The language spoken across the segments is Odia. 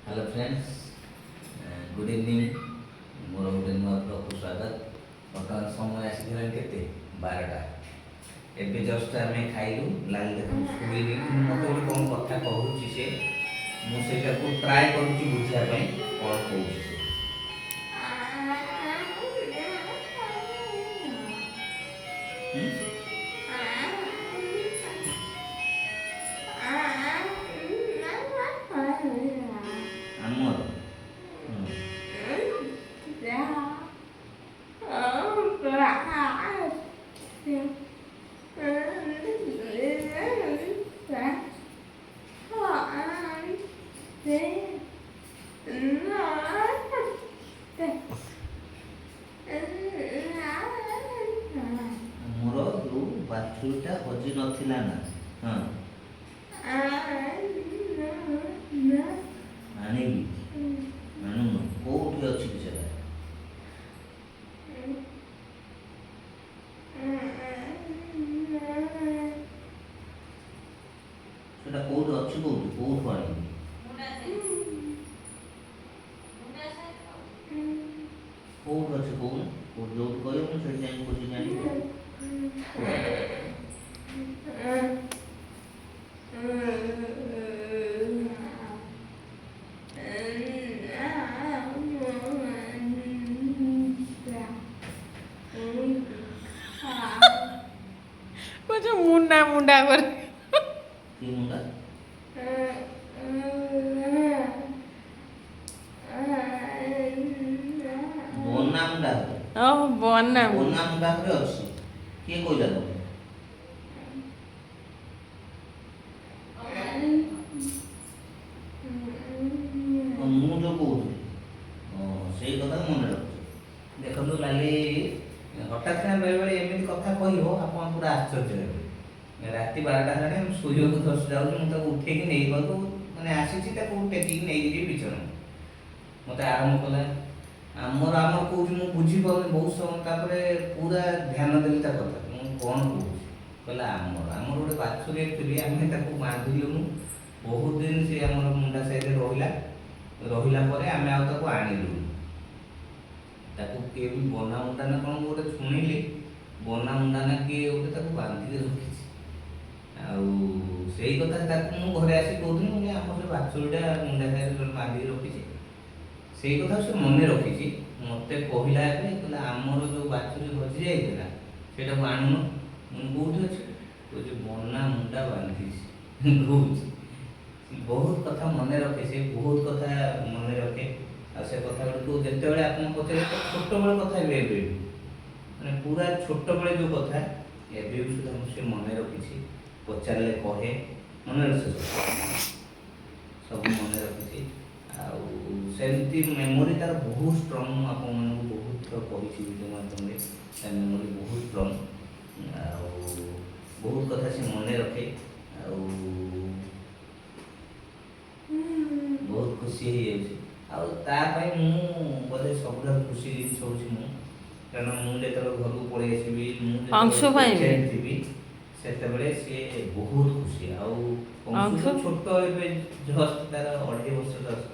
Hello friends, good evening. मोर गोटे नुआ ब्लॉग स्वागत। बर्तमान समय आसी के 12टा। एबे जस्ट आम खाइलु लाल देखो शुणी मत गोटे कौन कथा कहूँ सी मुझे ट्राए करुँच बुझापी कौन कौन आमर मोर जो बाछुरीटा हजि नथिला ना हाँ आनिबी आनुन कोठी अछि कि सेटा सेटा कोठी अछि कोठी आनिबी कोठी अछि कोन कोठी जो कहयो ମୁଁ ସେଠି ଯାଇ खोजी ଜାଣିବି कुछ मुंडा मुंडा कर कि मुंडा ବନା ମୁଣ୍ଡା बना ବନା ମୁଣ୍ଡା ଘରେ ଅଛି କିଏ କହିଲା ତମକୁ ମୁଁ ଯୋଉ କହୁଥିଲି ସେଇ କଥା ମନେ ରଖୁଛି। ଦେଖନ୍ତୁ ଲାଲି ହଠାତ୍ କିନା ବେଳେବେଳେ ଏମିତି କଥା କହିବ ଆପଣ ପୁରା ଆଶ୍ଚର୍ଯ୍ୟ ହେବେ। ରାତି 12ଟା ହେଲାଣି ଆମେ ଶୋଇବାକୁ ଜଷ୍ଟ ଯାଉଛୁ ମୁଁ ତାକୁ ଉଠେଇକି ନେଇବାକୁ ମାନେ ଆସିଛି ତାକୁ ଟେକିକି ନେଇକି ଯିବି ବିଛଣା ମୋତେ ଆରମ୍ଭ କଲା ଆମର କହୁଛି ମୁଁ ବୁଝିପାରୁନି ବହୁତ ସମୟ ତାପରେ ପୁରା ଧ୍ୟାନ ଦେଲି ତା କଥା ମୁଁ କ'ଣ କହୁଛି କହିଲା ଆମର ଗୋଟେ ବାଛୁରୀ ଆକ୍ଚୁଆଲି ଆମେ ତାକୁ ବାନ୍ଧିଲୁନୁ ବହୁତ ଦିନ ସେ ଆମର ମୁଣ୍ଡା ସାଇଡ଼ରେ ରହିଲା ପରେ ଆମେ ଆଉ ତାକୁ ଆଣିଲୁ ତାକୁ କିଏ ବି ବନା ମୁଣ୍ଡା ନା କ'ଣ ଗୋଟେ ଶୁଣିଲି ବନା ମୁଣ୍ଡା ନା କିଏ ଗୋଟେ ତାକୁ ବାନ୍ଧିକି ରଖିଛି ଆଉ ସେଇ କଥା ତାକୁ ମୁଁ ଘରେ ଆସି କହୁଥିଲି ମୁଁ ଆମର ସେ ବାଛୁରୀଟା ମୁଣ୍ଡା ସାଇଡ଼ରେ ବାନ୍ଧିକି ରଖିଛି ସେଇ କଥା ସେ ମନେ ରଖିଛି ମୋତେ କହିଲା ଏବେ କହିଲା ଆମର ଯେଉଁ ବାଛୁରୀ ହଜି ଯାଇଥିଲା ସେଇଟାକୁ ଆଣୁନ ମୁଁ କେଉଁଠି ଅଛି କହୁଛି ବନା ମୁଣ୍ଡା ବାନ୍ଧିଛି କହୁଛି ବହୁତ କଥା ମନେ ରଖେ ସେ ବହୁତ କଥା ମନେ ରଖେ ଆଉ ସେ କଥା ଗୁଡ଼ିକୁ ଯେତେବେଳେ ଆପଣ ପଚାରିବେ ତ ଛୋଟବେଳେ କଥା ବି ଏବେ ମାନେ ପୁରା ଛୋଟବେଳେ ଯେଉଁ କଥା ଏବେ ବି ସୁଦ୍ଧା ମୁଁ ସେ ମନେ ରଖିଛି ପଚାରିଲେ କହେ ମନେ ରଖିଛି ସବୁ ମନେ ରଖିଛି ଆଉ ସେମିତି ମେମୋରି ତାର ବହୁତ ଷ୍ଟ୍ରଙ୍ଗ ମୁଁ ଆପଣମାନଙ୍କୁ ବହୁତ ଥର କହିଛି ଭିଡ଼ିଓ ମାଧ୍ୟମରେ ତା ମେମୋରି ବହୁତ ଷ୍ଟ୍ରଙ୍ଗ ଆଉ ବହୁତ କଥା ସେ ମନେ ରଖେ ଆଉ ବହୁତ ଖୁସି ହେଇଯାଉଛି ଆଉ ତା ପାଇଁ ମୁଁ ବୋଧେ ସବୁଠାରୁ ଖୁସି ଜିନିଷ ହେଉଛି ମୁଁ କାରଣ ମୁଁ ଯେତେବେଳେ ଘରକୁ ପଳେଇ ଆସିବି ମୁଁ ଅଂଶୁ ପାଇଁ ବି? ଯେତେବେଳେ ଥିବି ସେତେବେଳେ ସିଏ ବହୁତ ଖୁସି ଆଉ ଅଂଶୁ ତ ଛୋଟ ଏବେ ଜଷ୍ଟ ତାର 2.5 ବର୍ଷ ଜଷ୍ଟ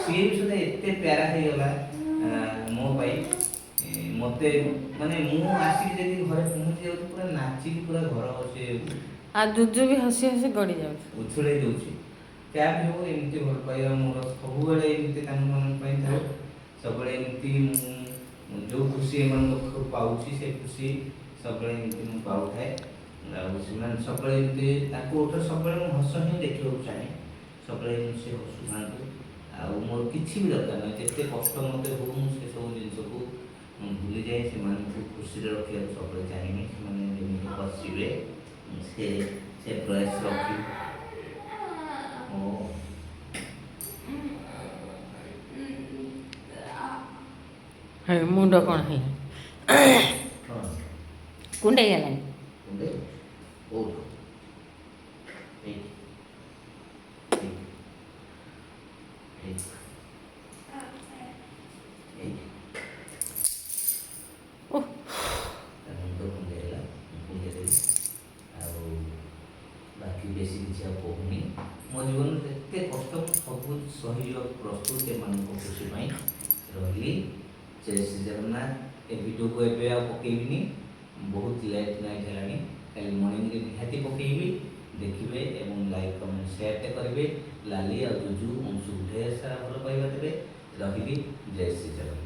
ସିଏ ବି ସୁଦ୍ଧା ଏତେ ପ୍ୟାରା ହେଇଗଲା ମୋ ପାଇଁ ମୋତେ ମାନେ ମୁଁ ଆସିକି ଯଦି ଘରେ ପହଞ୍ଚି ଯାଉଛି ପୁରା ନାଚିକି ପୁରା ଘର ସେ आ दुजु भी हसी हसी गड़ी जाउछ ଉଛୁଳେଇ ଦେଉଛି ଯାହା ବି ହଉ ଏମିତି ଭଲ ପାଇବା ମୋର ସବୁବେଳେ ଏମିତି ତାଙ୍କମାନଙ୍କ ପାଇଁ ଥାଉ ସବୁବେଳେ ଏମିତି ମୁଁ ଯେଉଁ ଖୁସି ଏମାନଙ୍କ ପାଖରୁ ପାଉଛି ସେ ଖୁସି ସବୁବେଳେ ଏମିତି ମୁଁ ପାଉଥାଏ ଆଉ ସେମାନେ ସବୁବେଳେ ଏମିତି ତାଙ୍କ ଉପରେ ସବୁବେଳେ ମୁଁ ହସ ହିଁ ଦେଖିବାକୁ ଚାହେଁ ସବୁବେଳେ ଏମିତି ସେ ହସୁଥାନ୍ତୁ ଆଉ ମୋର କିଛି ବି ଦରକାର ନାହିଁ ଯେତେ କଷ୍ଟ ମୋତେ ହଉ ମୁଁ ସେସବୁ ଜିନିଷକୁ ଭୁଲିଯାଏ ସେମାନଙ୍କୁ ଖୁସିରେ ରଖିବାକୁ ସବୁବେଳେ ଚାହିଁବି ସେମାନେ ଯେମିତି ହସିବେ ସେ ପ୍ରୟାସ ରଖି है मुंड कोन है कुंडे गेला ओ ବାକି ବେଶୀ କିଛି ଆଉ କହୁନି ମୋ ଜୀବନରେ ଏତେ କଷ୍ଟ ମୁଁ ସବୁ सहयोग प्रस्तुत एମାନଙ୍କୁ खुशी पाई रही। जय श्री जगन्नाथ। ए वीडियो को एबे आ पकेबिनी, बहुत लेट नाइट हेलानी, कल मॉर्निंग रे निहाती पकेबी, देखिबे एवं लाइक कमेंट शेयर करेंगे। लाली और जुजु अंशु ढेर सारा भल पाइबा देवे। रही। जय श्री जगन्नाथ।